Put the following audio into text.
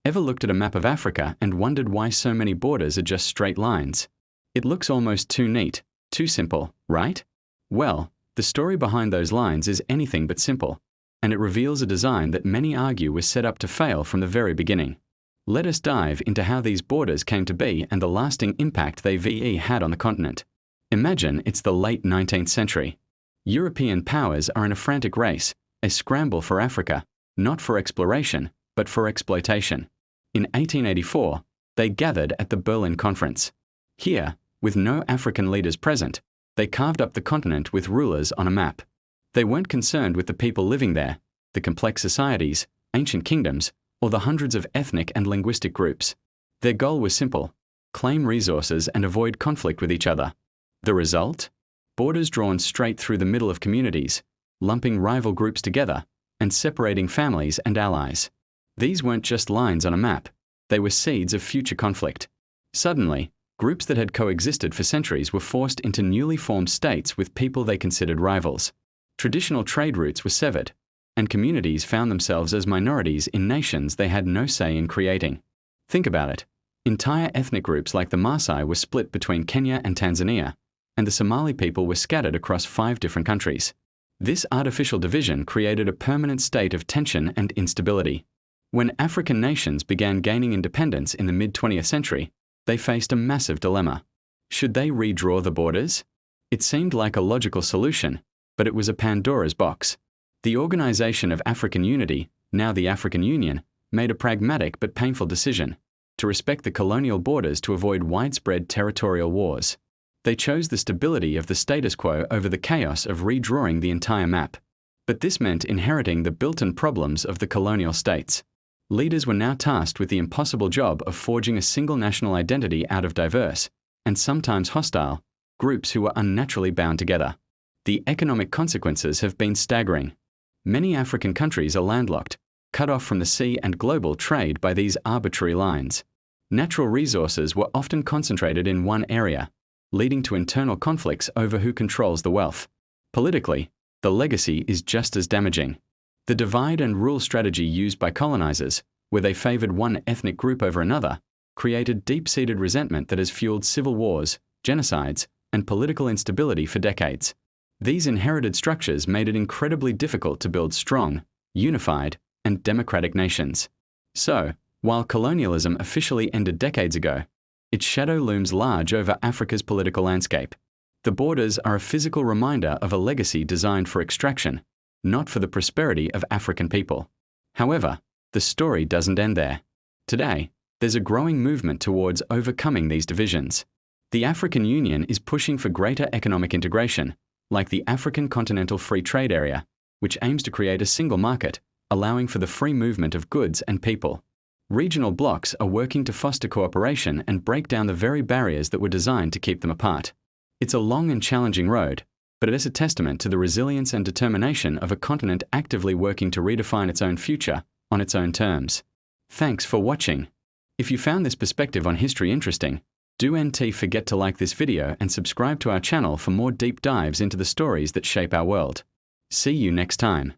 Ever looked at a map of Africa and wondered why so many borders are just straight lines? It looks almost too neat, too simple, right? Well, the story behind those lines is anything but simple, and it reveals a design that many argue was set up to fail from the very beginning. Let us dive into how these borders came to be and the lasting impact they had on the continent. Imagine it's the late 19th century. European powers are in a frantic race, a scramble for Africa, not for exploration, but for exploitation. In 1884, they gathered at the Berlin Conference. Here, with no African leaders present, they carved up the continent with rulers on a map. They weren't concerned with the people living there, the complex societies, ancient kingdoms, or the hundreds of ethnic and linguistic groups. Their goal was simple: claim resources and avoid conflict with each other. The result? Borders drawn straight through the middle of communities, lumping rival groups together, and separating families and allies. These weren't just lines on a map, they were seeds of future conflict. Suddenly, groups that had coexisted for centuries were forced into newly formed states with people they considered rivals. Traditional trade routes were severed, and communities found themselves as minorities in nations they had no say in creating. Think about it. Entire ethnic groups like the Maasai were split between Kenya and Tanzania, and the Somali people were scattered across 5 different countries. This artificial division created a permanent state of tension and instability. When African nations began gaining independence in the mid-20th century, they faced a massive dilemma. Should they redraw the borders? It seemed like a logical solution, but it was a Pandora's box. The Organization of African Unity, now the African Union, made a pragmatic but painful decision: to respect the colonial borders to avoid widespread territorial wars. They chose the stability of the status quo over the chaos of redrawing the entire map. But this meant inheriting the built-in problems of the colonial states. Leaders were now tasked with the impossible job of forging a single national identity out of diverse, and sometimes hostile, groups who were unnaturally bound together. The economic consequences have been staggering. Many African countries are landlocked, cut off from the sea and global trade by these arbitrary lines. Natural resources were often concentrated in one area, leading to internal conflicts over who controls the wealth. Politically, the legacy is just as damaging. The divide and rule strategy used by colonizers, where they favored one ethnic group over another, created deep-seated resentment that has fueled civil wars, genocides, and political instability for decades. These inherited structures made it incredibly difficult to build strong, unified, and democratic nations. So, while colonialism officially ended decades ago, its shadow looms large over Africa's political landscape. The borders are a physical reminder of a legacy designed for extraction, not for the prosperity of African people. However, the story doesn't end there. Today, there's a growing movement towards overcoming these divisions. The African Union is pushing for greater economic integration, like the African Continental Free Trade Area, which aims to create a single market, allowing for the free movement of goods and people. Regional blocs are working to foster cooperation and break down the very barriers that were designed to keep them apart. It's a long and challenging road, but it is a testament to the resilience and determination of a continent actively working to redefine its own future on its own terms. Thanks for watching. If you found this perspective on history interesting, do forget to like this video and subscribe to our channel for more deep dives into the stories that shape our world. See you next time.